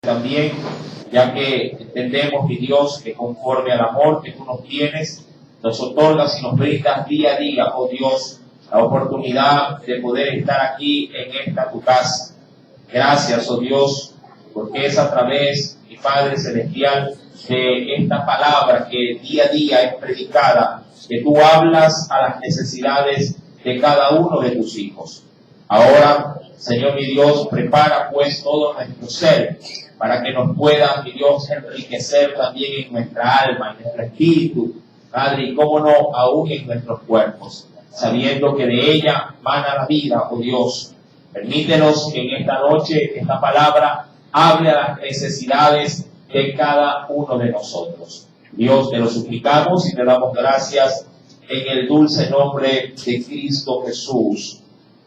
también, ya que entendemos, mi Dios, que conforme al amor que tú nos tienes, nos otorgas y nos brindas día a día, oh Dios, la oportunidad de poder estar aquí en esta tu casa. Gracias, oh Dios, porque es a través, mi Padre Celestial, de esta palabra que día a día es predicada, que tú hablas a las necesidades de cada uno de tus hijos. Ahora, Señor mi Dios, prepara pues todo nuestro ser para que nos pueda, mi Dios, enriquecer también en nuestra alma, en nuestro espíritu, Padre, y cómo no, aún en nuestros cuerpos, sabiendo que de ella mana la vida, oh Dios. Permítenos que en esta noche esta palabra hable a las necesidades de cada uno de nosotros. Dios, te lo suplicamos y te damos gracias en el dulce nombre de Cristo Jesús.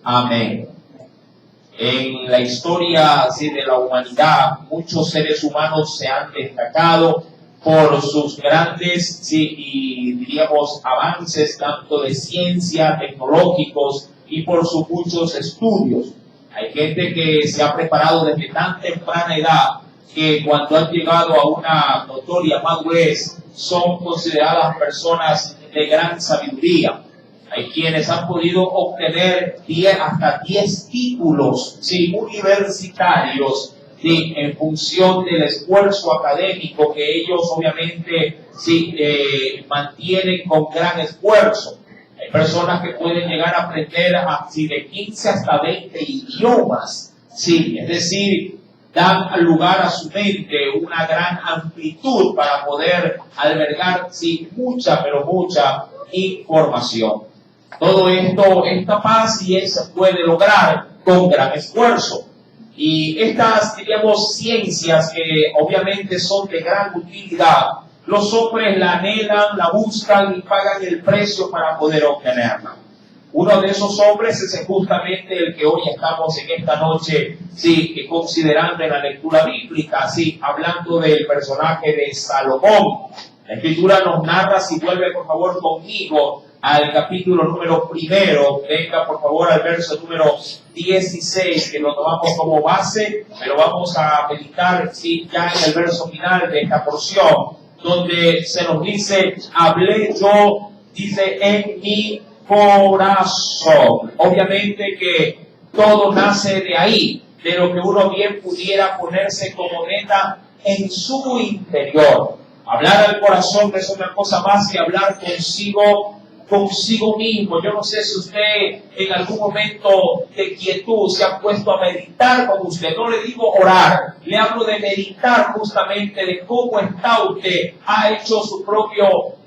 Amén. En la historia de la humanidad, muchos seres humanos se han destacado por sus grandes y diríamos avances tanto de ciencia, tecnológicos y por sus muchos estudios. Hay gente que se ha preparado desde tan temprana edad que cuando han llegado a una notoria madurez son consideradas personas de gran sabiduría. Hay quienes han podido obtener hasta 10 títulos universitarios en función del esfuerzo académico que ellos obviamente mantienen con gran esfuerzo. Hay personas que pueden llegar a aprender de 15 hasta 20 idiomas. Es decir, dan lugar a su mente una gran amplitud para poder albergar mucha información. Todo esto es capaz y se puede lograr con gran esfuerzo. Y estas, diríamos, ciencias que obviamente son de gran utilidad, los hombres la anhelan, la buscan y pagan el precio para poder obtenerla. Uno de esos hombres es justamente el que hoy estamos en esta noche, considerando en la lectura bíblica, hablando del personaje de Salomón. La Escritura nos narra, si vuelve por favor conmigo al capítulo número 1, venga por favor al verso número 16, que lo tomamos como base, pero vamos a meditar ya en el verso final de esta porción, donde se nos dice, hablé yo, dice, en mi corazón. Obviamente que todo nace de ahí, de lo que uno bien pudiera ponerse como meta en su interior. Hablar al corazón es una cosa más que hablar consigo mismo. Yo no sé si usted en algún momento de quietud se ha puesto a meditar con usted. No le digo orar, le hablo de meditar justamente de cómo está usted. Ha hecho su propio,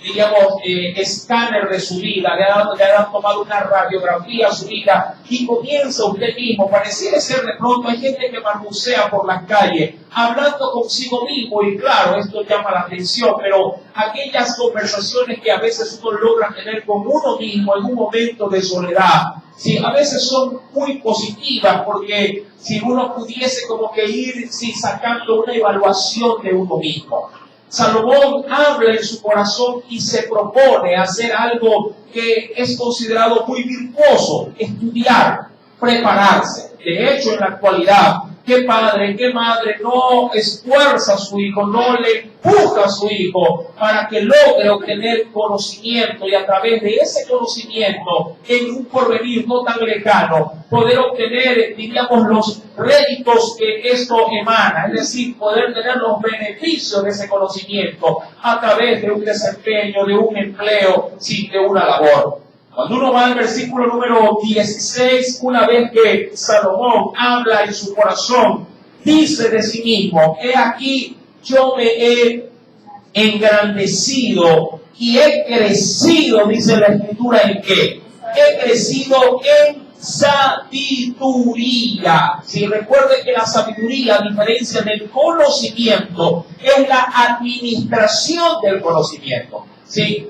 escáner de su vida, le ha tomado una radiografía a su vida y comienza usted mismo. Pareciera ser de pronto, hay gente que balbucea por las calles, hablando consigo mismo, y claro, esto llama la atención, pero aquellas conversaciones que a veces uno logra tener con uno mismo en un momento de soledad, a veces son muy positivas, porque si uno pudiese como que ir sacando una evaluación de uno mismo. Salomón habla en su corazón y se propone hacer algo que es considerado muy virtuoso: estudiar, prepararse. De hecho, en la actualidad, ¿qué padre, qué madre no esfuerza a su hijo, no le empuja a su hijo para que logre obtener conocimiento, y a través de ese conocimiento, en un porvenir no tan lejano, poder obtener, los réditos que esto emana, es decir, poder tener los beneficios de ese conocimiento a través de un desempeño, de un empleo, de una labor? Cuando uno va al versículo número 16, una vez que Salomón habla en su corazón, dice de sí mismo: he aquí, yo me he engrandecido y he crecido, dice la Escritura, ¿en qué? He crecido en sabiduría. Recuerde que la sabiduría, a diferencia del conocimiento, es la administración del conocimiento.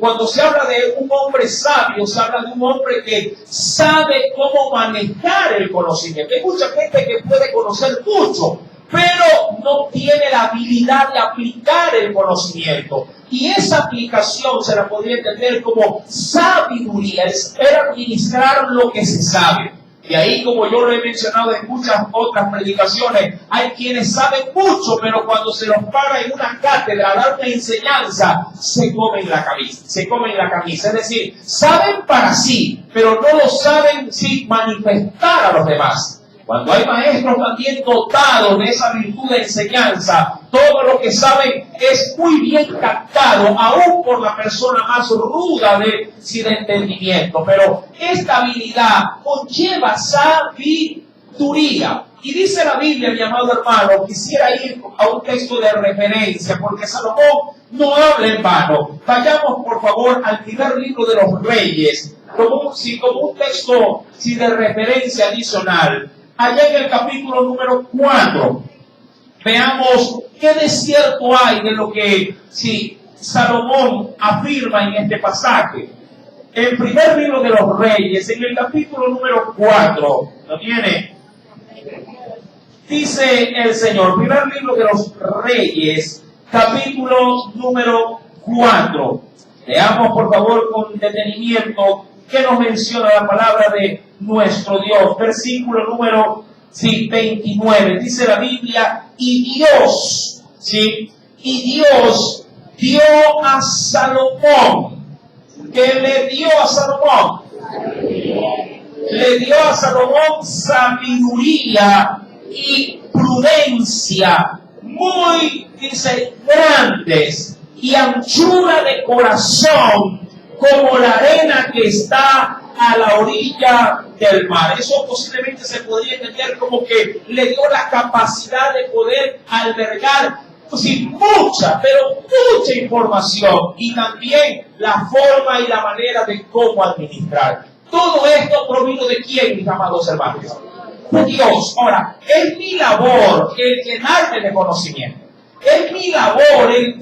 Cuando se habla de un hombre sabio, se habla de un hombre que sabe cómo manejar el conocimiento. Hay mucha gente que puede conocer mucho, pero no tiene la habilidad de aplicar el conocimiento. Y esa aplicación se la podría entender como sabiduría, es administrar lo que se sabe. Y ahí, como yo lo he mencionado en muchas otras predicaciones, hay quienes saben mucho, pero cuando se los para en una cátedra a dar una enseñanza, se comen la camisa. Es decir, saben para sí, pero no lo saben manifestar a los demás. Cuando hay maestros también dotados de esa virtud de enseñanza, todo lo que saben es muy bien captado, aún por la persona más ruda de entendimiento. Pero esta habilidad conlleva sabiduría. Y dice la Biblia, mi amado hermano, quisiera ir a un texto de referencia, porque Salomón no habla en vano. Vayamos, por favor, al primer libro de los Reyes, como un texto de referencia adicional. Allá en el capítulo número 4, veamos qué desierto hay de lo que Salomón afirma en este pasaje. El primer libro de los Reyes, en el capítulo número 4, ¿lo tiene? Dice el Señor, primer libro de los Reyes, capítulo número 4. Veamos por favor con detenimiento qué nos menciona la palabra de nuestro Dios. Versículo número 29. Dice la Biblia, y Dios dio a Salomón. ¿Qué le dio a Salomón? Le dio a Salomón sabiduría y prudencia muy, grandes, y anchura de corazón como la arena que está a la orilla del mar. Eso posiblemente se podría entender como que le dio la capacidad de poder albergar mucha información, y también la forma y la manera de cómo administrar. Todo esto provino de ¿quién, mis amados hermanos? De Dios. Ahora, es mi labor el llenarme de conocimiento. Es mi labor el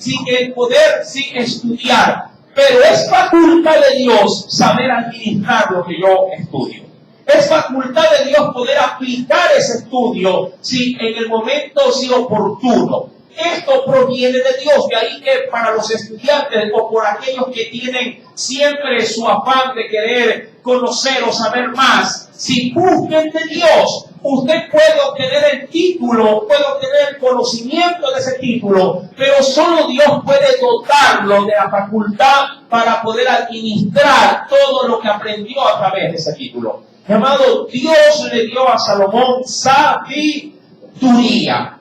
poder estudiar. Pero es facultad de Dios saber administrar lo que yo estudio. Es facultad de Dios poder aplicar ese estudio en el momento oportuno. Esto proviene de Dios. De ahí que para los estudiantes o por aquellos que tienen siempre su afán de querer conocer o saber más, si busquen de Dios, usted puede obtener el título, puede obtener el conocimiento de ese título, pero solo Dios puede dotarlo de la facultad para poder administrar todo lo que aprendió a través de ese título. Mi amado, Dios le dio a Salomón sabiduría.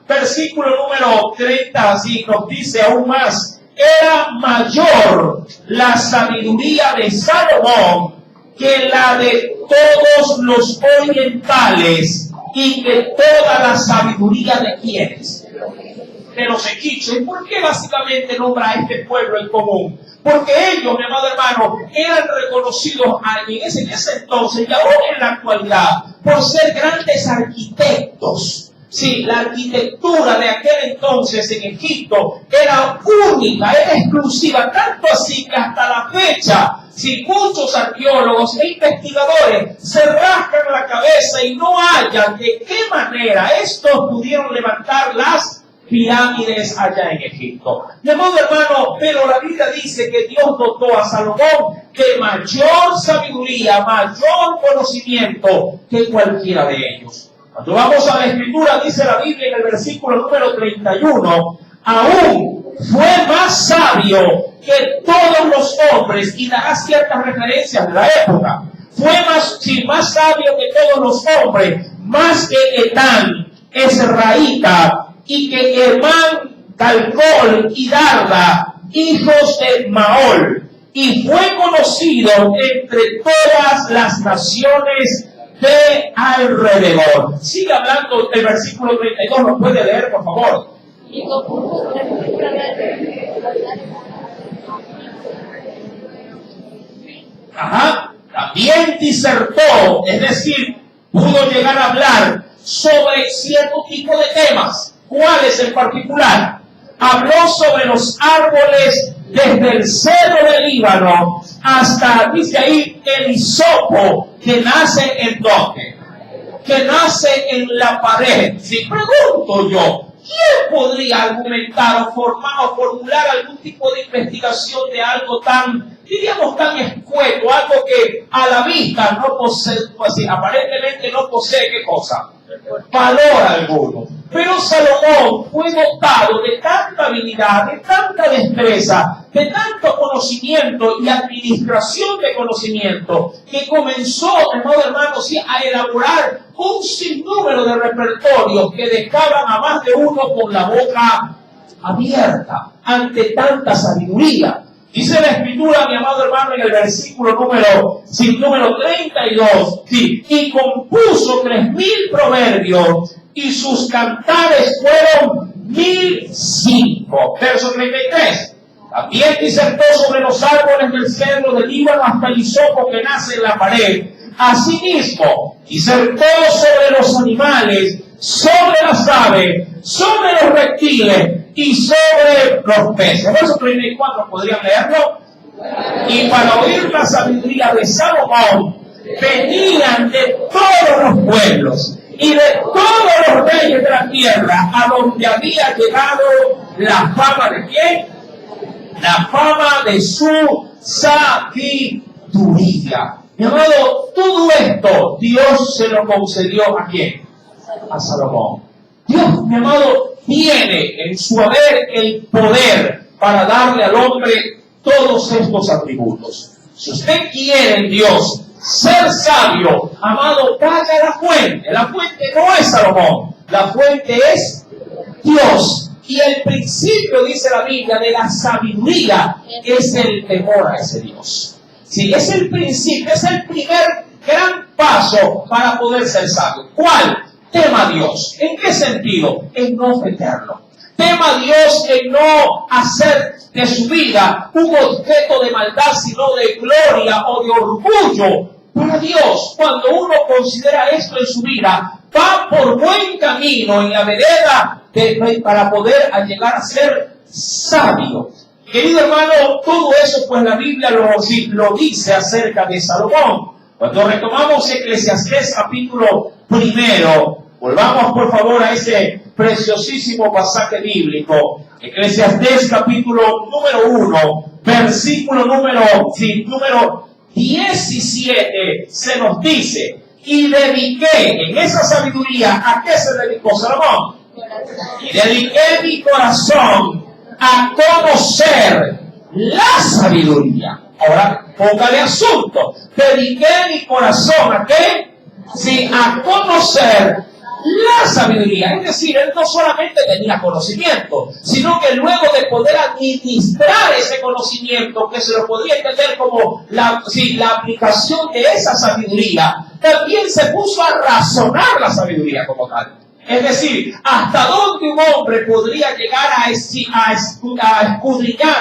Versículo número 30, así nos dice aún más: era mayor la sabiduría de Salomón que la de todos los orientales, y que toda la sabiduría de quienes, de los egipcios. ¿Y por qué básicamente nombra a este pueblo en común? Porque ellos, mi amado hermano, eran reconocidos en ese entonces y aún en la actualidad por ser grandes arquitectos. Sí, la arquitectura de aquel entonces en Egipto era única, era exclusiva, tanto así que hasta la fecha, muchos arqueólogos e investigadores se rascan la cabeza y no hallan de qué manera estos pudieron levantar las pirámides allá en Egipto. De modo, hermano, pero la Biblia dice que Dios dotó a Salomón de mayor sabiduría, mayor conocimiento que cualquiera de ellos. Cuando vamos a la Escritura, dice la Biblia en el versículo número 31, aún fue más sabio que todos los hombres, y dará ciertas referencias de la época. Fue más sabio que todos los hombres, más que Etán, Esraíta, y que Hermán, Calcol y Darda, hijos de Maol, y fue conocido entre todas las naciones de alrededor. Sigue hablando el versículo 32, ¿lo puede leer, por favor? También disertó, es decir, pudo llegar a hablar sobre cierto tipo de temas. ¿Cuáles en particular? Habló sobre los árboles desde el cedro del Líbano hasta, dice ahí, el hisopo, que nace en donde, que nace en la pared. Si pregunto yo, ¿quién podría argumentar o formular algún tipo de investigación de algo tan diríamos tan escueto, algo que a la vista no posee, pues, aparentemente no posee, ¿qué cosa? Valor alguno. Pero Salomón fue dotado de tanta habilidad, de tanta destreza, de tanto conocimiento y administración de conocimiento, que comenzó, hermanos, a elaborar un sinnúmero de repertorios que dejaban a más de uno con la boca abierta ante tanta sabiduría. Dice la Escritura, mi amado hermano, en el versículo número 32, sí, y compuso 3,000 proverbios, y sus cantares fueron 1,005. Verso 33. También disertó sobre los árboles del cedro del Líbano hasta el hisopo que nace en la pared. Asimismo, disertó sobre los animales, sobre las aves, sobre los reptiles y sobre los peces. Verso 34, ¿podrían leerlo? Y para oír la sabiduría de Salomón venían de todos los pueblos y de todos los reyes de la tierra, a donde había llegado la fama de ¿quién? La fama de su sabiduría. Mi amado, todo esto Dios se lo concedió ¿a quién? A Salomón. Dios, mi amado, tiene en su haber el poder para darle al hombre todos estos atributos. Si usted quiere en Dios ser sabio, amado, vaya a la fuente. La fuente no es Salomón, la fuente es Dios. Y el principio, dice la Biblia, de la sabiduría es el temor a ese Dios. Sí, es el principio, es el primer gran paso para poder ser sabio. ¿Cuál? Tema a Dios. ¿En qué sentido? En no ofenderlo. Tema a Dios en no hacer de su vida un objeto de maldad, sino de gloria o de orgullo para Dios. Cuando uno considera esto en su vida, va por buen camino en la vereda para poder llegar a ser sabio. Querido hermano, todo eso pues la Biblia lo dice acerca de Salomón. Cuando retomamos Eclesiastés capítulo 1, volvamos por favor a ese preciosísimo pasaje bíblico. Eclesiastés capítulo número 1, versículo número 17, se nos dice: y dediqué en esa sabiduría, ¿a qué se dedicó Salomón? Y dediqué mi corazón a conocer la sabiduría. Ahora, póngale asunto. Dediqué mi corazón ¿a qué? Sí, a conocer la sabiduría. Es decir, él no solamente tenía conocimiento, sino que luego de poder administrar ese conocimiento, que se lo podría entender como la aplicación de esa sabiduría, también se puso a razonar la sabiduría como tal. Es decir, hasta dónde un hombre podría llegar a escudriñar,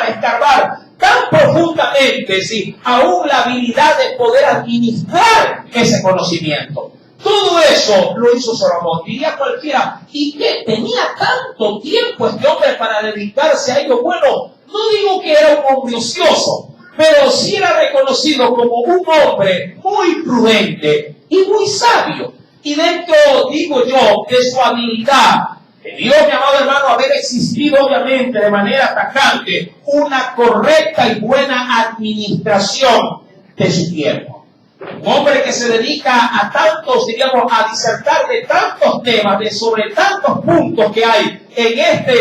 a escarbar tan profundamente, sí, aún la habilidad de poder administrar ese conocimiento. Todo eso lo hizo Salomón. Diría cualquiera, ¿y qué? ¿Tenía tanto tiempo este hombre para dedicarse a ello? Bueno, no digo que era un hombre ocioso, pero sí era reconocido como un hombre muy prudente y muy sabio. Y dentro, digo yo, de su habilidad, debió, mi amado hermano, haber existido obviamente de manera tajante una correcta y buena administración de su tiempo. Un hombre que se dedica a tantos, diríamos, a disertar de tantos temas, sobre tantos puntos que hay en este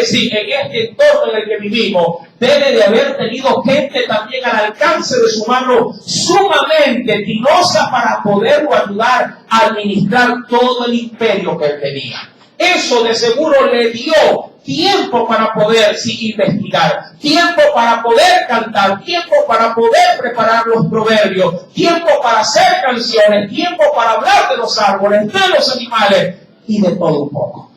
entorno en el que vivimos, debe de haber tenido gente también al alcance de su mano sumamente tinosa para poderlo ayudar a administrar todo el imperio que él tenía. Eso de seguro le dio tiempo para poder investigar, tiempo para poder cantar, tiempo para poder preparar los proverbios, tiempo para hacer canciones, tiempo para hablar de los árboles, de los animales y de todo un poco.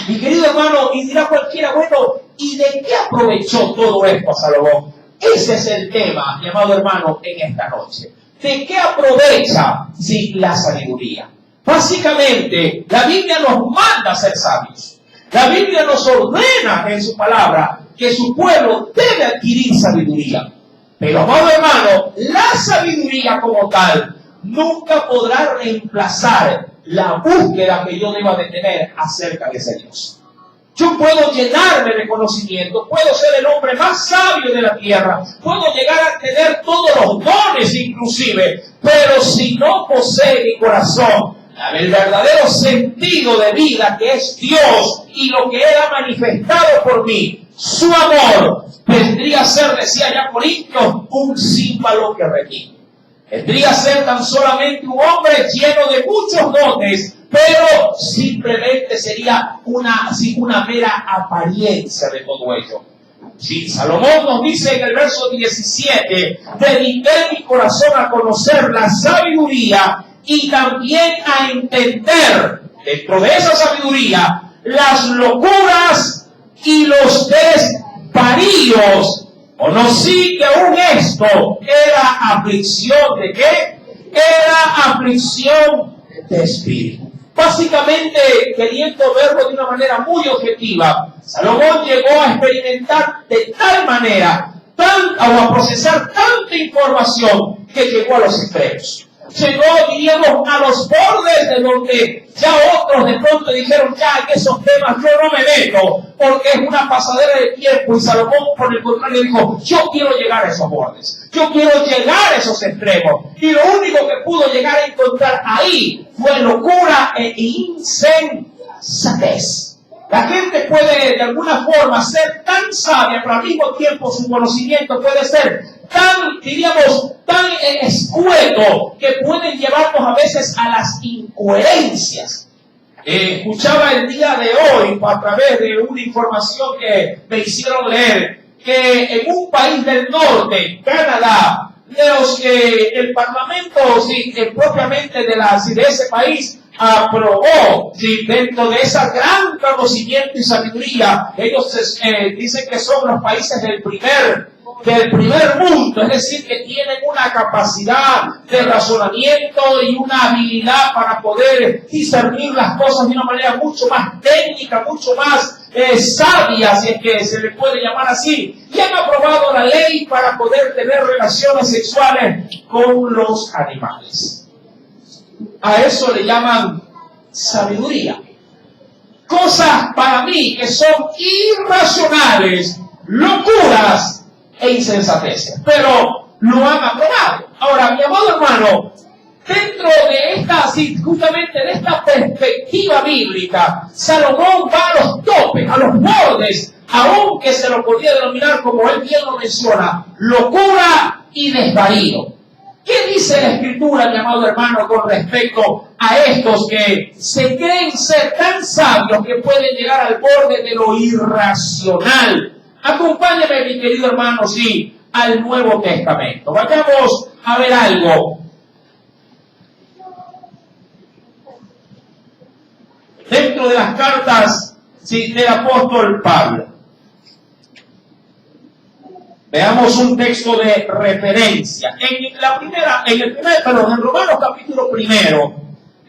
Mi querido hermano, y dirá cualquiera, bueno, ¿y de qué aprovechó todo esto Salomón? Ese es el tema, mi amado hermano, en esta noche. ¿De qué aprovecha la sabiduría? Básicamente, la Biblia nos manda a ser sabios. La Biblia nos ordena en su palabra que su pueblo debe adquirir sabiduría. Pero, amado hermano, la sabiduría como tal nunca podrá reemplazar la búsqueda que yo deba de tener acerca de ese Dios. Yo puedo llenarme de conocimiento, puedo ser el hombre más sabio de la tierra, puedo llegar a tener todos los dones inclusive, pero si no posee mi corazón el verdadero sentido de vida que es Dios y lo que Él ha manifestado por mí, su amor, vendría a ser, decía ya Corintios, un símbolo que requiere. Vendría a ser tan solamente un hombre lleno de muchos dones, pero simplemente sería una mera apariencia de todo ello. Sí, Salomón nos dice en el verso 17, dediqué mi corazón a conocer la sabiduría y también a entender, dentro de esa sabiduría, las locuras y los desvaríos. Conocí que aún esto era aflicción ¿de qué? Era aflicción de espíritu. Básicamente, queriendo verlo de una manera muy objetiva, Salomón llegó a experimentar de tal manera, o a procesar tanta información, que llegó a los extremos. Llegó, diríamos, a los bordes de donde ya otros de pronto dijeron, ya en esos temas yo no me meto, porque es una pasadera de tiempo. Y Salomón, por el contrario, dijo, yo quiero llegar a esos bordes, yo quiero llegar a esos extremos. Y lo único que pudo llegar a encontrar ahí fue locura e insensatez. La gente puede de alguna forma ser tan sabia, pero al mismo tiempo su conocimiento puede ser tan, diríamos, tan escueto, que pueden llevarnos a veces a las incoherencias. Escuchaba el día de hoy, a través de una información que me hicieron leer, que en un país del norte, Canadá, el Parlamento propiamente de ese país aprobó, dentro de ese gran conocimiento y sabiduría, ellos dicen que son los países del primer mundo, es decir, que tienen una capacidad de razonamiento y una habilidad para poder discernir las cosas de una manera mucho más técnica, mucho más sabia, si es que se le puede llamar así, y han aprobado la ley para poder tener relaciones sexuales con los animales. A eso le llaman sabiduría. Cosas para mí que son irracionales, locuras e insensateces, pero lo han aprobado. Ahora, mi amado hermano, dentro de justamente de esta perspectiva bíblica, Salomón va a los topes, a los bordes, aunque se lo podría denominar, como él bien lo menciona, locura y desvarío. ¿Qué dice la Escritura, mi amado hermano, con respecto a estos que se creen ser tan sabios que pueden llegar al borde de lo irracional? Acompáñame, mi querido hermano, sí, al Nuevo Testamento. Vayamos a ver algo. Dentro de las cartas del apóstol Pablo. Veamos un texto de referencia. En Romanos capítulo 1.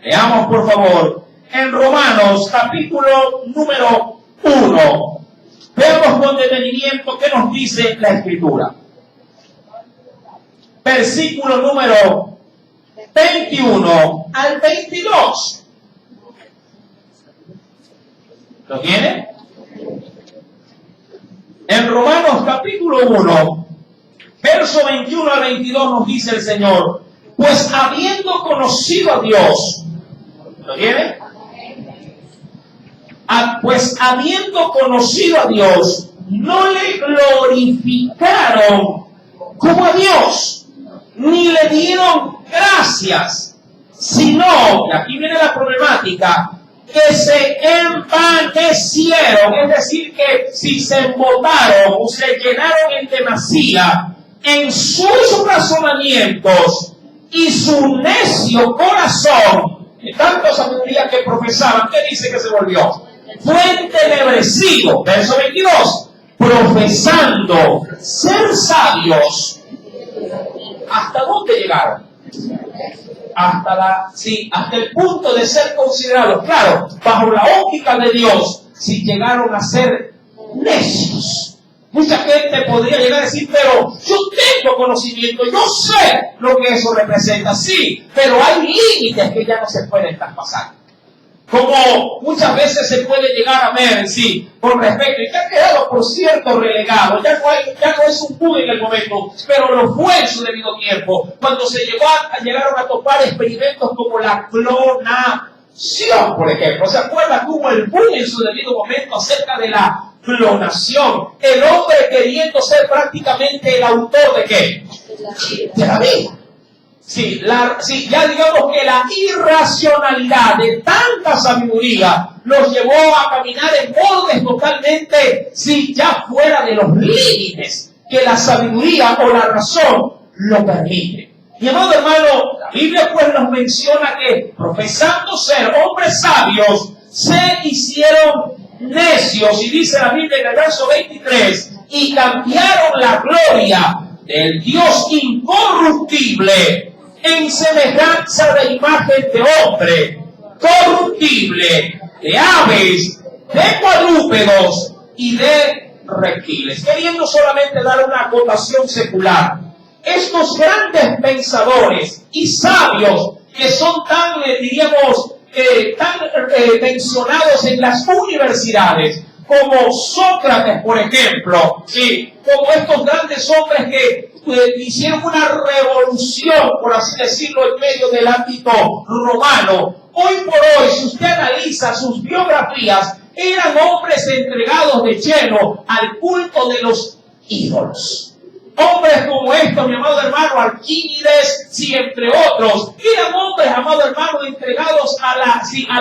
Veamos, por favor. En Romanos capítulo número 1. Veamos con detenimiento qué nos dice la Escritura. Versículo número 21 al 22. ¿Lo tiene? En Romanos capítulo 1, verso 21 al 22 nos dice el Señor, pues habiendo conocido a Dios, ¿lo tiene? Pues habiendo conocido a Dios, no le glorificaron como a Dios, ni le dieron gracias, sino, y aquí viene la problemática, que se envanecieron, es decir, que si se embotaron o se llenaron en demasía en sus razonamientos y su necio corazón, de tanta sabiduría que profesaban, ¿qué dice que se volvió? Fue entenebrecido, verso 22, profesando ser sabios. ¿Hasta dónde llegaron? Hasta el punto de ser considerados, claro, bajo la óptica de Dios, si llegaron a ser necios. Mucha gente podría llegar a decir, pero yo tengo conocimiento, yo sé lo que eso representa, sí, pero hay límites que ya no se pueden traspasar. como muchas veces se puede llegar a ver, sí, con respecto, y que ha quedado, por cierto, relegado, ya no es un pudo en el momento, pero lo fue en su debido tiempo, cuando llegaron a topar experimentos como la clonación, por ejemplo. ¿Se acuerdan cómo el boom en su debido momento acerca de la clonación? El hombre queriendo ser prácticamente el autor ¿de qué? De la vida. Sí, ya digamos que la irracionalidad de tanta sabiduría los llevó a caminar en bordes totalmente, sí, ya fuera de los límites que la sabiduría o la razón lo permite. Mi amado hermano, la Biblia pues nos menciona que profesando ser hombres sabios, se hicieron necios, y dice la Biblia en el verso 23, y cambiaron la gloria del Dios incorruptible en semejanza de imagen de hombre, corruptible, de aves, de cuadrúpedos y de reptiles. Queriendo solamente dar una acotación secular, estos grandes pensadores y sabios que son tan, mencionados en las universidades, como Sócrates, por ejemplo, ¿sí? Como estos grandes hombres que hicieron una revolución, por así decirlo, en medio del ámbito romano. Hoy por hoy, si usted analiza sus biografías, eran hombres entregados de lleno al culto de los ídolos. Hombres como estos, mi amado hermano, Alquímedes, sí, entre otros, eran hombres, amado hermano, entregados a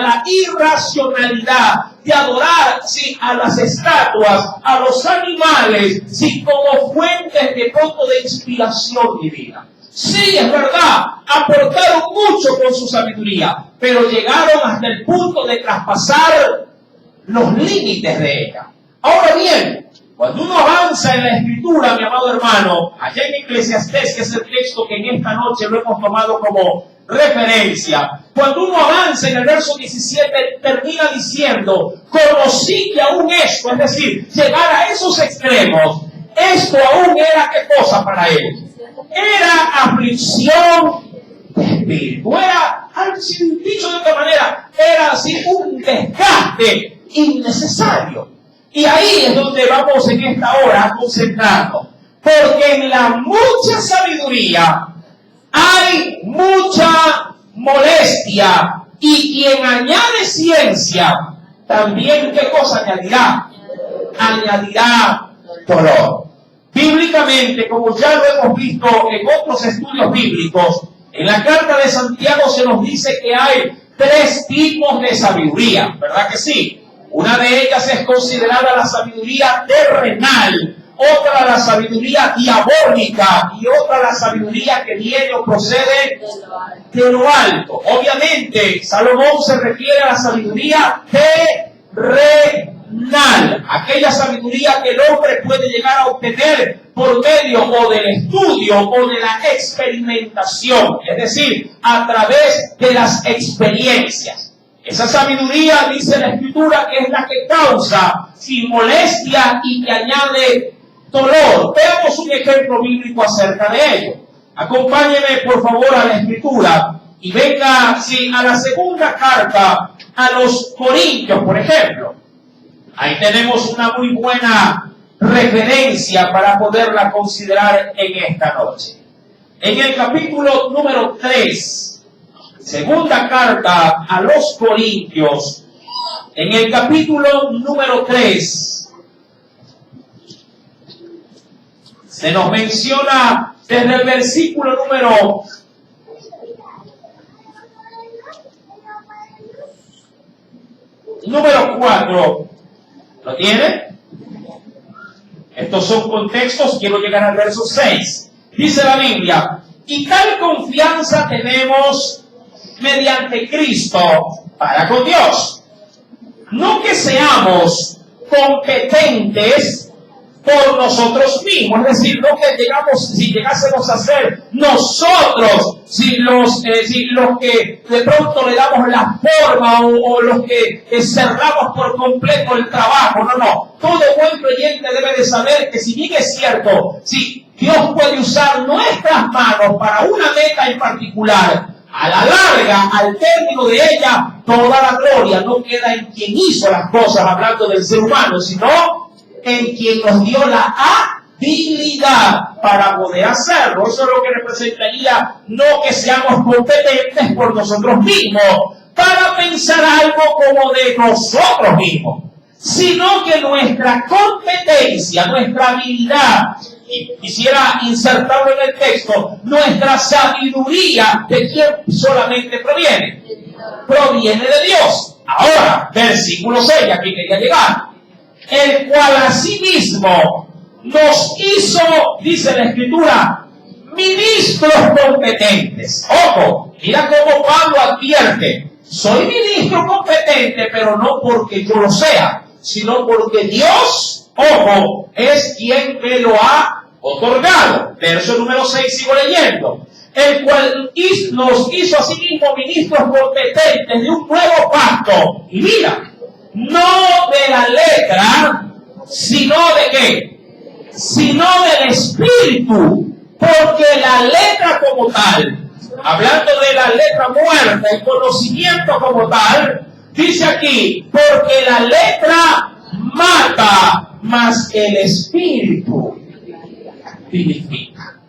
la irracionalidad de adorar, sí, a las estatuas, a los animales, sí, como fuentes de pronto de inspiración divina. Sí, es verdad, aportaron mucho con su sabiduría, pero llegaron hasta el punto de traspasar los límites de ella. Ahora bien, cuando uno avanza en la Escritura, mi amado hermano, allá en Eclesiastés, que es el texto que en esta noche lo hemos tomado como referencia, cuando uno avanza en el verso 17, termina diciendo, conocí que aún esto, es decir, llegar a esos extremos, esto aún era ¿qué cosa para él? Era aflicción de espíritu, era, dicho de otra manera, era así un desgaste innecesario. Y ahí es donde vamos en esta hora a concentrarnos. Porque en la mucha sabiduría hay mucha molestia. Y quien añade ciencia, también ¿qué cosa añadirá? Añadirá dolor. Bíblicamente, como ya lo hemos visto en otros estudios bíblicos, en la carta de Santiago se nos dice que hay 3 tipos de sabiduría, ¿verdad que sí? Una de ellas es considerada la sabiduría terrenal, otra la sabiduría diabólica y otra la sabiduría que viene o procede de lo alto. Obviamente, Salomón se refiere a la sabiduría terrenal, aquella sabiduría que el hombre puede llegar a obtener por medio o del estudio o de la experimentación, es decir, a través de las experiencias. Esa sabiduría, dice la Escritura, que es la que causa sin molestia y que añade dolor. Veamos un ejemplo bíblico acerca de ello. Acompáñeme, por favor, a la Escritura y venga a la segunda carta a los Corintios, por ejemplo. Ahí tenemos una muy buena referencia para poderla considerar en esta noche. En el capítulo número 3, segunda carta a los Corintios, en el capítulo número 3, se nos menciona desde el versículo número 4. ¿Lo tiene? Estos son contextos, quiero llegar al verso 6. Dice la Biblia, y tal confianza tenemos mediante Cristo para con Dios. No que seamos competentes por nosotros mismos, es decir, no que llegásemos a ser nosotros, los que de pronto le damos la forma o los que cerramos por completo el trabajo. No. Todo buen creyente debe de saber que si bien es cierto, si Dios puede usar nuestras manos para una meta en particular, A la larga, al término de ella, toda la gloria no queda en quien hizo las cosas, hablando del ser humano, sino en quien nos dio la habilidad para poder hacerlo. Eso es lo que representaría no que seamos competentes por nosotros mismos, para pensar algo como de nosotros mismos, sino que nuestra competencia, nuestra habilidad, y quisiera insertarlo en el texto, nuestra sabiduría, ¿de quién solamente proviene? Proviene de Dios. Ahora, versículo 6, aquí quería llegar. El cual asimismo nos hizo, dice la Escritura, ministros competentes. Ojo, mira cómo Pablo advierte. Soy ministro competente, pero no porque yo lo sea, sino porque Dios, ojo, es quien me lo ha otorgado. Verso número 6, sigo leyendo. El cual nos hizo a sí mismo ministros competentes de un nuevo pacto. Y mira, no de la letra, sino de ¿qué? Sino del Espíritu. Porque la letra como tal, hablando de la letra muerta, el conocimiento como tal, dice aquí, porque la letra mata, mas el Espíritu vivifica.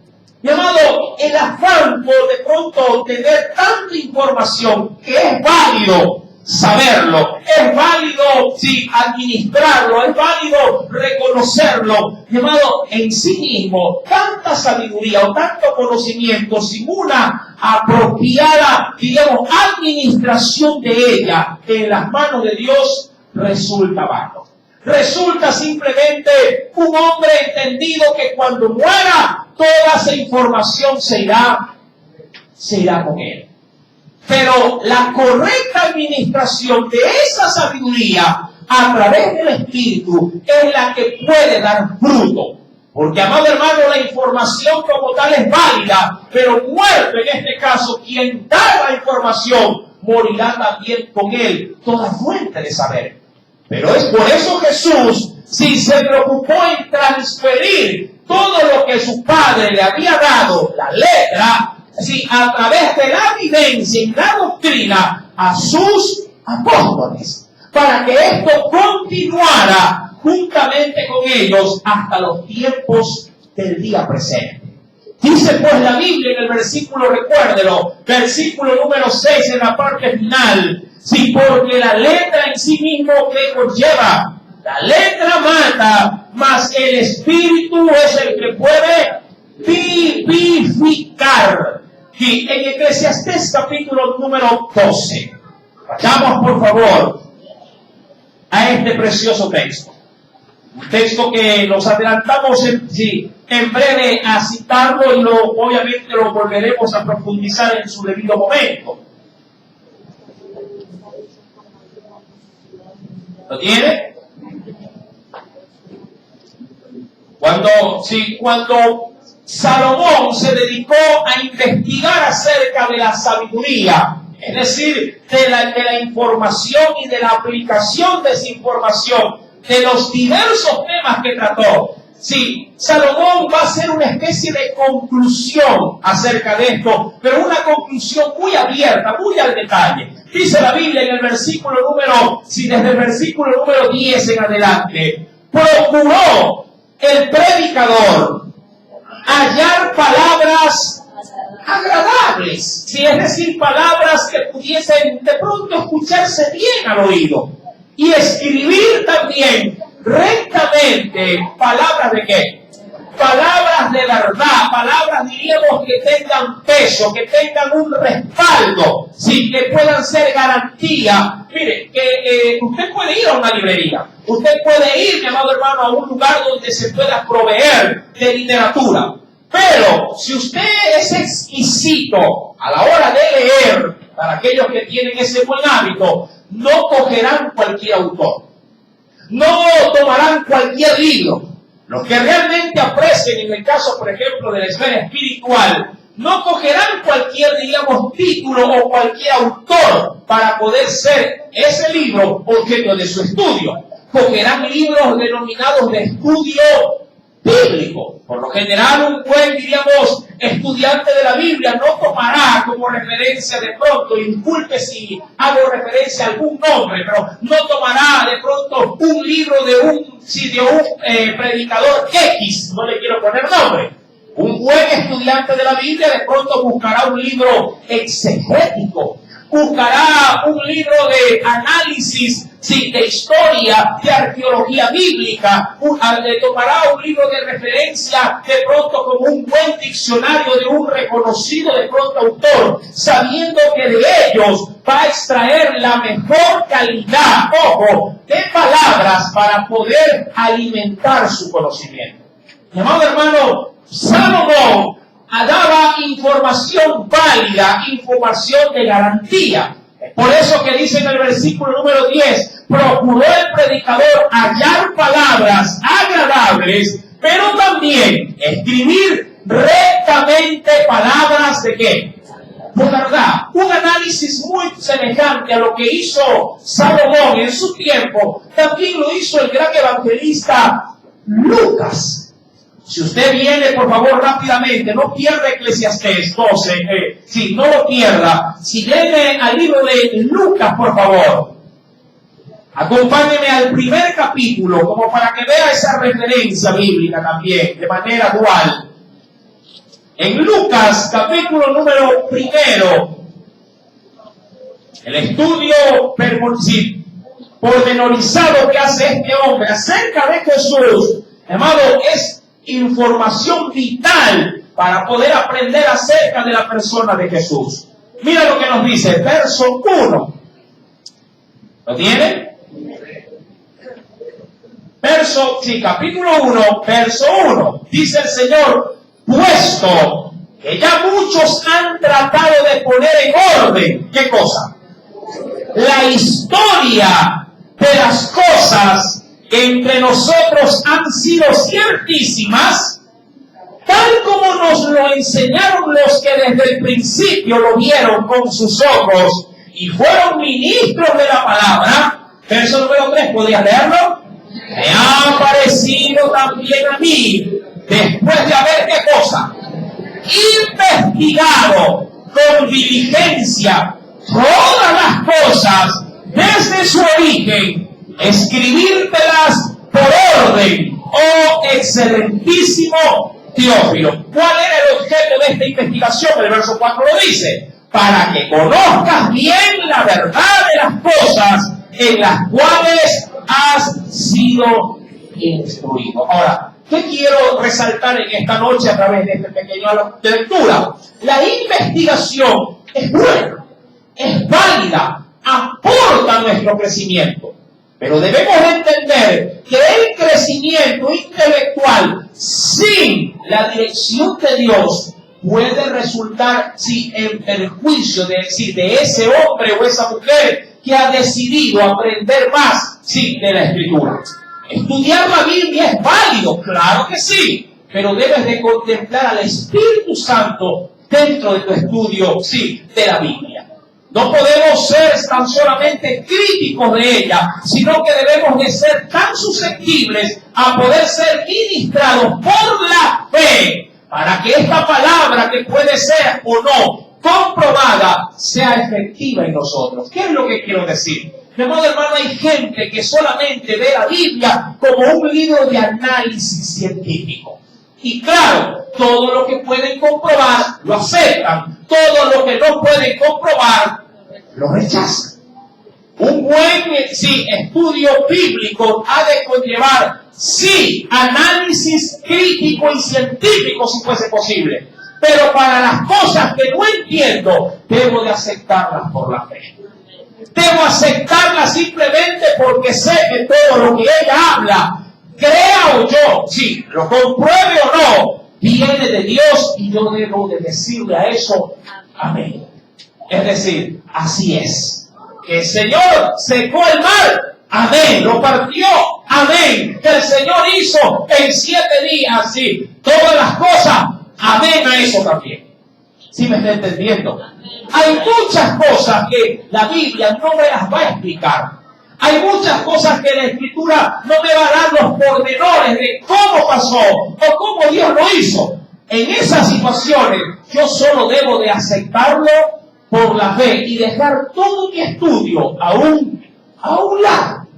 Mi amado, el afán por de pronto tener tanta información que es válido saberlo, es válido administrarlo, es válido reconocerlo. Mi amado, en sí mismo, tanta sabiduría o tanto conocimiento sin una apropiada, digamos, administración de ella en las manos de Dios, resulta vano. Resulta simplemente un hombre entendido que cuando muera, toda esa información se irá con él. Pero la correcta administración de esa sabiduría a través del Espíritu es la que puede dar fruto. Porque, amado hermano, la información como tal es válida, pero muerto en este caso, quien da la información morirá también con él toda fuente de saber. Pero es por eso Jesús, si se preocupó en transferir todo lo que su Padre le había dado, la letra, a través de la evidencia y la doctrina, a sus apóstoles, para que esto continuara juntamente con ellos hasta los tiempos del día presente. Dice pues la Biblia en el versículo, recuérdelo, versículo número 6 en la parte final, porque la letra en sí mismo que conlleva, la letra mata, mas el Espíritu es el que puede vivificar. Y en Eclesiastés capítulo número 12, vayamos por favor a este precioso texto. Un texto que nos adelantamos en breve a citarlo y obviamente lo volveremos a profundizar en su debido momento. ¿Lo tiene? Cuando Salomón se dedicó a investigar acerca de la sabiduría, es decir, de la información y de la aplicación de esa información, de los diversos temas que trató. Salomón va a hacer una especie de conclusión acerca de esto, pero una conclusión muy abierta, muy al detalle. Dice la Biblia en el versículo desde el versículo número 10 en adelante, procuró el predicador hallar palabras agradables, es decir, palabras que pudiesen de pronto escucharse bien al oído, y escribir también rectamente palabras de ¿qué? Palabras de verdad, palabras diríamos que tengan peso, que tengan un respaldo, que puedan ser garantía. Mire, que usted puede ir a una librería, usted puede ir, mi amado hermano, a un lugar donde se pueda proveer de literatura, pero si usted es exquisito a la hora de leer, para aquellos que tienen ese buen hábito, no cogerán cualquier autor, no tomarán cualquier libro. Los que realmente aprecien, en el caso, por ejemplo, de la esfera espiritual, no cogerán cualquier, digamos, título o cualquier autor para poder ser ese libro objeto de su estudio. Cogerán libros denominados de estudio bíblico. Por lo general, un buen, diríamos, estudiante de la Biblia no tomará como referencia de pronto, disculpe si hago referencia a algún nombre, pero no tomará de pronto un libro de un predicador X, no le quiero poner nombre. Un buen estudiante de la Biblia de pronto buscará un libro exegético, buscará un libro de análisis, sí, de historia, de arqueología bíblica, tomará un libro de referencia de pronto como un buen diccionario de un reconocido de pronto autor, sabiendo que de ellos va a extraer la mejor calidad, ojo, de palabras para poder alimentar su conocimiento. Mi amado hermano, Salomón daba información válida, información de garantía. Por eso que dice en el versículo número 10, procuró el predicador hallar palabras agradables, pero también escribir rectamente palabras de ¿qué? De verdad. Un análisis muy semejante a lo que hizo Salomón en su tiempo, también lo hizo el gran evangelista Lucas. Si usted viene, por favor, rápidamente, no pierda Eclesiastés 12, no lo pierda. Si viene al libro de Lucas, por favor, acompáñeme al primer capítulo, como para que vea esa referencia bíblica también, de manera dual. En Lucas, capítulo número 1, el estudio pormenorizado que hace este hombre acerca de Jesús, amado, es información vital para poder aprender acerca de la persona de Jesús. Mira lo que nos dice, verso 1. ¿Lo tiene? Capítulo 1, verso 1. Dice el Señor, puesto que ya muchos han tratado de poner en orden, ¿qué cosa? La historia de las cosas que entre nosotros han sido ciertísimas, tal como nos lo enseñaron los que desde el principio lo vieron con sus ojos y fueron ministros de la palabra. Verso número 3, ¿podrías leerlo? Me ha parecido también a mí, después de haber, ¿qué cosa? Investigado con diligencia todas las cosas desde su origen, escribírtelas por orden, oh excelentísimo Teófilo. ¿Cuál era el objeto de esta investigación? El verso 4 lo dice, para que conozcas bien la verdad de las cosas en las cuales has sido instruido. Ahora, ¿qué quiero resaltar en esta noche a través de esta pequeña lectura? La investigación es buena, es válida, aporta a nuestro crecimiento. Pero debemos entender que el crecimiento intelectual sin la dirección de Dios puede resultar en perjuicio de ese hombre o esa mujer que ha decidido aprender más de la Escritura. Estudiar la Biblia es válido, claro que sí, pero debes de contemplar al Espíritu Santo dentro de tu estudio de la Biblia. No podemos ser tan solamente críticos de ella, sino que debemos de ser tan susceptibles a poder ser ministrados por la fe, para que esta palabra, que puede ser o no comprobada, sea efectiva en nosotros. ¿Qué es lo que quiero decir? De modo, hermano, hay gente que solamente ve la Biblia como un libro de análisis científico. Y claro, todo lo que pueden comprobar lo aceptan, todo lo que no pueden comprobar lo rechazan. Un buen estudio bíblico ha de conllevar, análisis crítico y científico si fuese posible. Pero para las cosas que no entiendo, debo de aceptarlas por la fe. Debo aceptarlas simplemente porque sé que todo lo que ella habla, crea o yo, lo compruebe o no, viene de Dios, y yo debo de decirle a eso, amén. Es decir, así es. Que el Señor secó el mar, amén. Lo partió, amén. Que el Señor hizo en 7 días, todas las cosas, amén a eso también. ¿Sí me está entendiendo? Hay muchas cosas que la Biblia no me las va a explicar. Hay muchas cosas que la Escritura no me va a dar los pormenores de cómo pasó o cómo Dios lo hizo. En esas situaciones yo solo debo de aceptarlo por la fe y dejar todo mi estudio a un lado.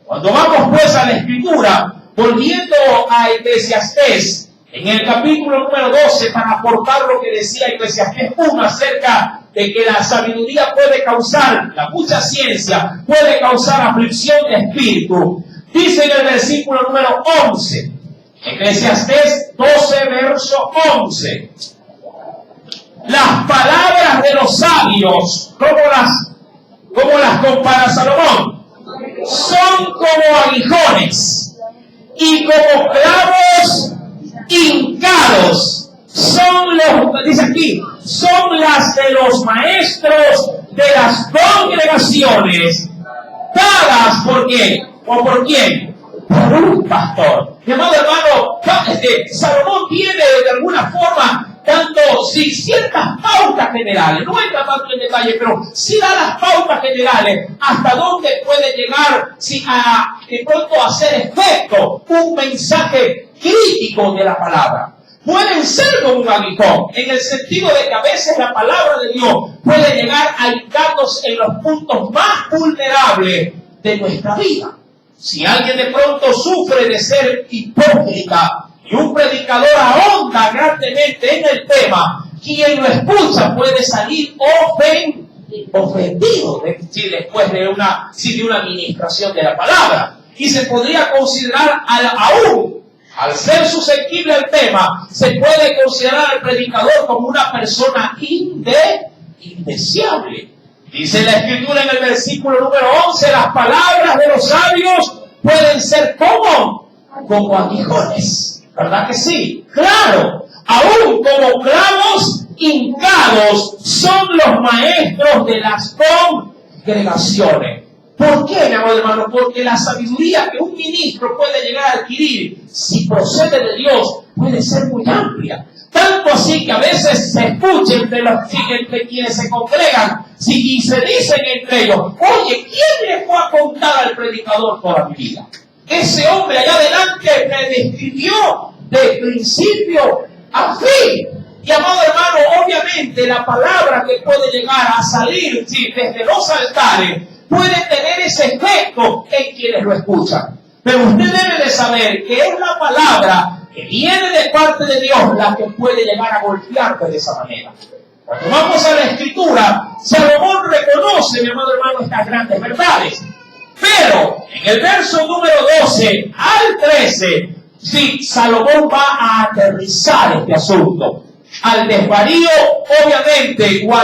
Cuando vamos pues a la Escritura, volviendo a Eclesiastés, en el capítulo número 12, para aportar lo que decía Eclesiastés 1 acerca de que la sabiduría puede causar, la mucha ciencia puede causar aflicción de espíritu. Dice en el versículo número 11, Eclesiastés 12, verso 11. Las palabras de los sabios, ¿cómo las compara Salomón? Son como aguijones y como clavos hincados. Dice aquí, son las de los maestros de las congregaciones, dadas ¿por qué? ¿O por quién? Por un pastor. Mi amado hermano, Salomón tiene de alguna forma dando ciertas pautas generales, no entra tanto en detalle, pero sí da las pautas generales hasta dónde puede llegar de pronto a hacer efecto un mensaje crítico de la palabra. Pueden ser como un aguijón, en el sentido de que a veces la palabra de Dios puede llegar a hincarnos en los puntos más vulnerables de nuestra vida. Si alguien de pronto sufre de ser hipócrita y un predicador ahonda grandemente en el tema, quien lo escucha puede salir ofendido después de una administración de la palabra. Y se podría considerar aún, al ser susceptible al tema, se puede considerar al predicador como una persona indeseable. Dice la Escritura en el versículo número 11, las palabras de los sabios pueden ser como aguijones. ¿Verdad que sí? Claro, aún como clavos hincados son los maestros de las congregaciones. ¿Por qué, mi amado hermano? Porque la sabiduría que un ministro puede llegar a adquirir, si procede de Dios, puede ser muy amplia. Tanto así que a veces se escucha entre quienes se congregan y se dicen entre ellos, oye, ¿quién le fue a contar al predicador toda mi vida? Ese hombre allá adelante me describió de principio a fin. Y amado hermano, obviamente la palabra que puede llegar a salir desde los altares puede tener ese efecto en quienes lo escuchan. Pero usted debe de saber que es la palabra que viene de parte de Dios la que puede llegar a golpearte de esa manera. Cuando vamos a la Escritura, Salomón reconoce, mi amado hermano, estas grandes verdades. Pero en el verso número 12 al 13, Salomón va a aterrizar este asunto al desvarío, obviamente, o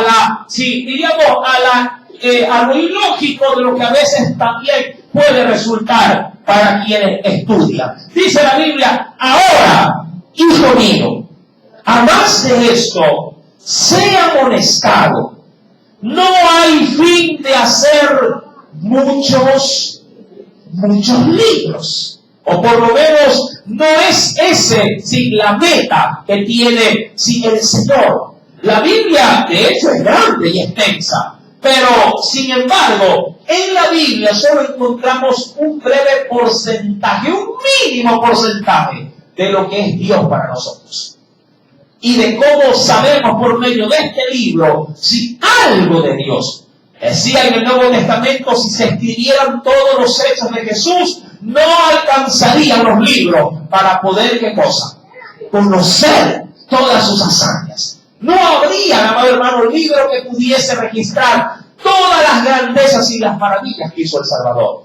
a lo ilógico de lo que a veces también puede resultar para quienes estudian. Dice la Biblia, ahora, hijo mío, a más de esto, sea amonestado. No hay fin de hacer muchos libros. O por lo menos no es la meta que tiene el Señor. La Biblia, de hecho, es grande y extensa. Pero, sin embargo, en la Biblia solo encontramos un breve porcentaje, un mínimo porcentaje de lo que es Dios para nosotros. Y de cómo sabemos por medio de este libro si algo de Dios. Decía en el Nuevo Testamento, si se escribieran todos los hechos de Jesús, no alcanzarían los libros para poder, ¿qué cosa? Conocer todas sus hazañas. No habría, amado hermano, libro que pudiese registrar todas las grandezas y las maravillas que hizo el Salvador.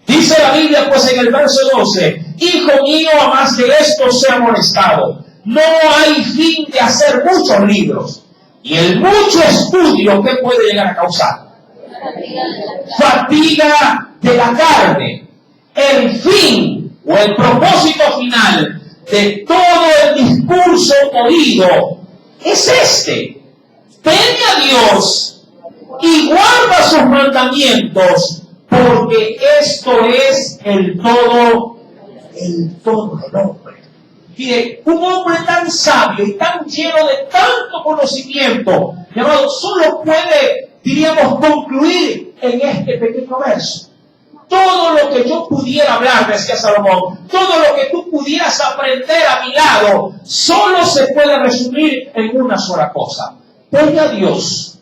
Dice la Biblia, pues, en el verso 12, hijo mío, a más de esto sea amonestado. No hay fin de hacer muchos libros. Y el mucho estudio, ¿qué puede llegar a causar? Fatiga de la carne. El fin o el propósito final de todo el discurso oído es este: teme a Dios y guarda sus mandamientos, porque esto es el todo del hombre. Mire, un hombre tan sabio y tan lleno de tanto conocimiento, llamado, solo puede, diríamos, concluir en este pequeño verso. Todo lo que yo pudiera hablar, decía Salomón, todo lo que tú pudieras aprender aprender a mi lado, solo se puede resumir en una sola cosa. Teme a Dios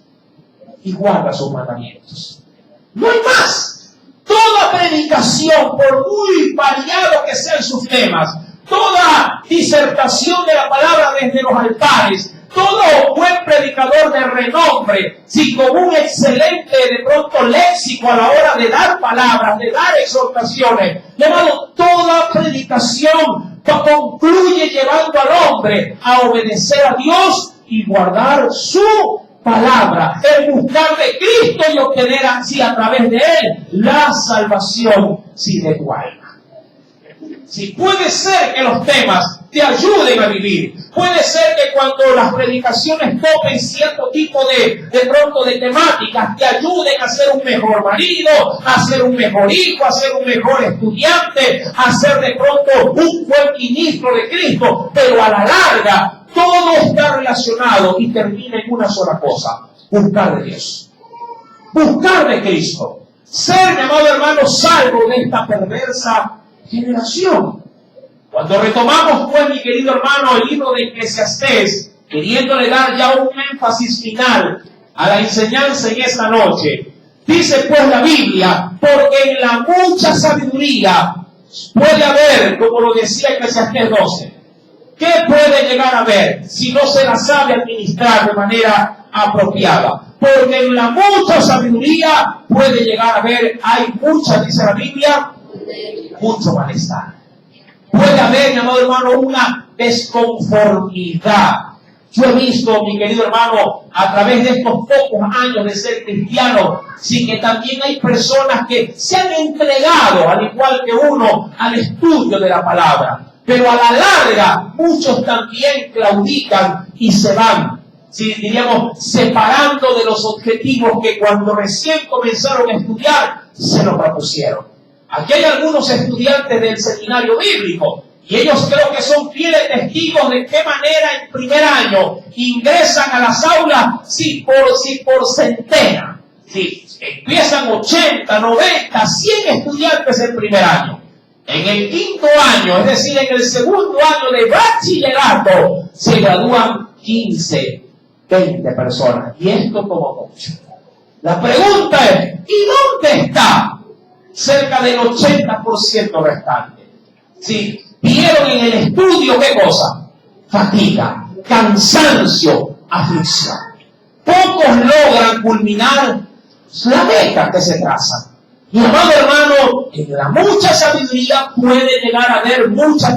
y guarda sus mandamientos. No hay más. Toda predicación, por muy variado que sean sus temas, toda disertación de la palabra desde los altares, todo buen predicador de renombre, si con un excelente de pronto léxico a la hora de dar palabras, de dar exhortaciones, llamado, toda predicación concluye llevando al hombre a obedecer a Dios y guardar su palabra, el buscar de Cristo y obtener así a través de Él la salvación de tu alma. Si puede ser que los temas te ayuden a vivir, puede ser que cuando las predicaciones topen cierto tipo de pronto de temáticas, te ayuden a ser un mejor marido, a ser un mejor hijo, a ser un mejor estudiante, a ser de pronto un buen ministro de Cristo, pero a la larga todo está relacionado y termina en una sola cosa: buscar de Dios, buscar de Cristo, ser, mi amado hermano, salvo de esta perversa generación. Cuando retomamos, pues, mi querido hermano, el libro de Eclesiastés, queriéndole dar ya un énfasis final a la enseñanza en esta noche, dice pues la Biblia: porque en la mucha sabiduría puede haber, como lo decía Eclesiastés 12, ¿qué puede llegar a ver si no se la sabe administrar de manera apropiada? Porque en la mucha sabiduría puede llegar a ver, hay mucha, dice la Biblia, mucho malestar. Puede haber, mi amado hermano, una desconformidad. Yo he visto, mi querido hermano, a través de estos pocos años de ser cristiano, sí, que también hay personas que se han entregado, al igual que uno, al estudio de la palabra. Pero a la larga, muchos también claudican y se van, sí, diríamos, separando de los objetivos que cuando recién comenzaron a estudiar, se los propusieron. Aquí hay algunos estudiantes del seminario bíblico, y ellos creo que son fieles testigos de qué manera en primer año ingresan a las aulas, sí, por centenas. Sí, empiezan 80, 90, 100 estudiantes en primer año. En el quinto año, es decir, en el segundo año de bachillerato, se gradúan 15, 20 personas. Y esto como mucho. La pregunta es, ¿y dónde está cerca del 80% restante? Sí, vieron en el estudio, ¿qué cosa? Fatiga, cansancio, aflicción. Pocos logran culminar la meta que se traza. Y amado hermano, en la mucha sabiduría puede llegar a haber mucha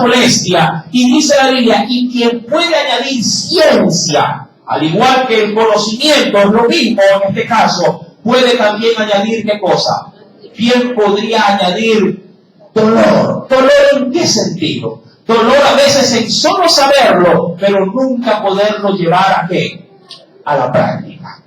molestia. Y dice la Biblia, y quien puede añadir ciencia, al igual que el conocimiento, es lo mismo en este caso, puede también añadir, ¿qué cosa? ¿Quién podría añadir dolor? ¿Dolor en qué sentido? Dolor a veces en solo saberlo, pero nunca poderlo llevar a ¿qué? A la práctica.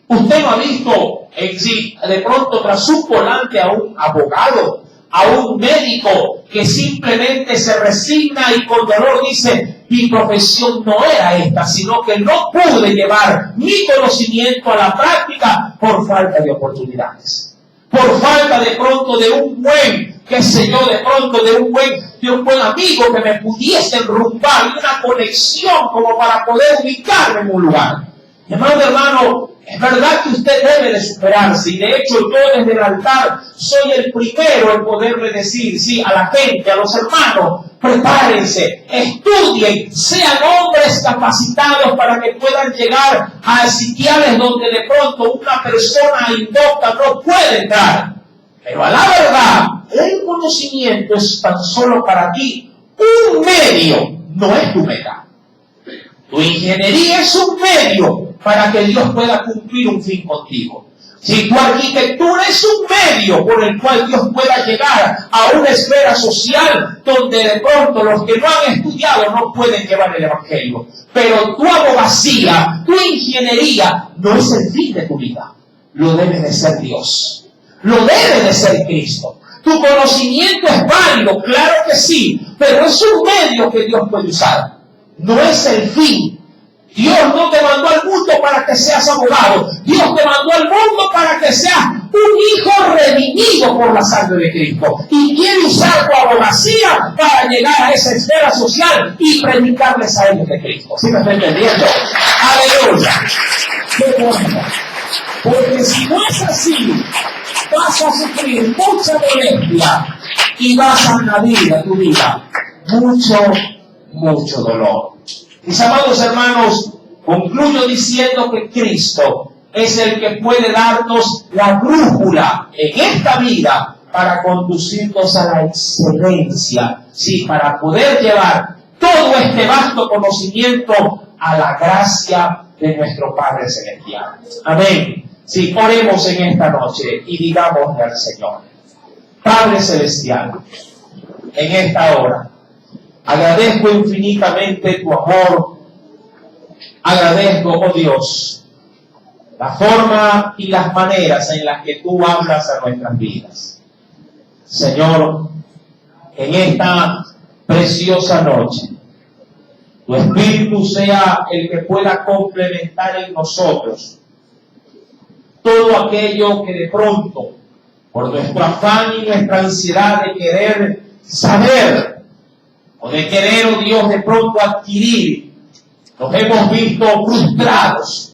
Usted no ha visto en sí, de pronto tras su volante a un abogado, a un médico que simplemente se resigna y con dolor dice: mi profesión no era esta, sino que no pude llevar mi conocimiento a la práctica por falta de oportunidades, por falta de pronto de un buen, qué sé yo, de pronto de un buen amigo que me pudiese enrumbar y una conexión como para poder ubicarme en un lugar. Hermano, es verdad que usted debe de superarse, y de hecho yo desde el altar soy el primero en poderle decir, sí, a la gente, a los hermanos: prepárense, estudien, sean hombres capacitados para que puedan llegar a sitiales donde de pronto una persona indocta no puede entrar. Pero a la verdad, el conocimiento es tan solo para ti un medio, no es tu meta. Tu ingeniería es un medio para que Dios pueda cumplir un fin contigo. Si tu arquitectura es un medio por el cual Dios pueda llegar a una esfera social donde de pronto los que no han estudiado no pueden llevar el evangelio. Pero tu abogacía, tu ingeniería no es el fin de tu vida. Lo debe de ser Dios. Lo debe de ser Cristo. Tu conocimiento es válido, claro que sí, pero es un medio que Dios puede usar. No es el fin. Dios no te mandó al mundo para que seas abogado. Dios te mandó al mundo para que seas un hijo redimido por la sangre de Cristo. Y quiere usar tu hacía para llegar a esa esfera social y predicarles a ellos de Cristo. ¿Sí me está entendiendo? ¡Aleluya! ¡Qué bueno! Porque si no es así, vas a sufrir mucha molestia y vas a añadir a tu vida mucho dolor. Mis amados hermanos, concluyo diciendo que Cristo es el que puede darnos la brújula en esta vida para conducirnos a la excelencia, sí, para poder llevar todo este vasto conocimiento a la gracia de nuestro Padre Celestial. Amén. Sí, oremos en esta noche y digámosle al Señor: Padre Celestial, en esta hora, agradezco infinitamente tu amor, agradezco, oh Dios, la forma y las maneras en las que tú hablas a nuestras vidas. Señor, en esta preciosa noche, tu Espíritu sea el que pueda complementar en nosotros todo aquello que de pronto, por nuestro afán y nuestra ansiedad de querer saber, o de querer, oh Dios, de pronto adquirir, nos hemos visto frustrados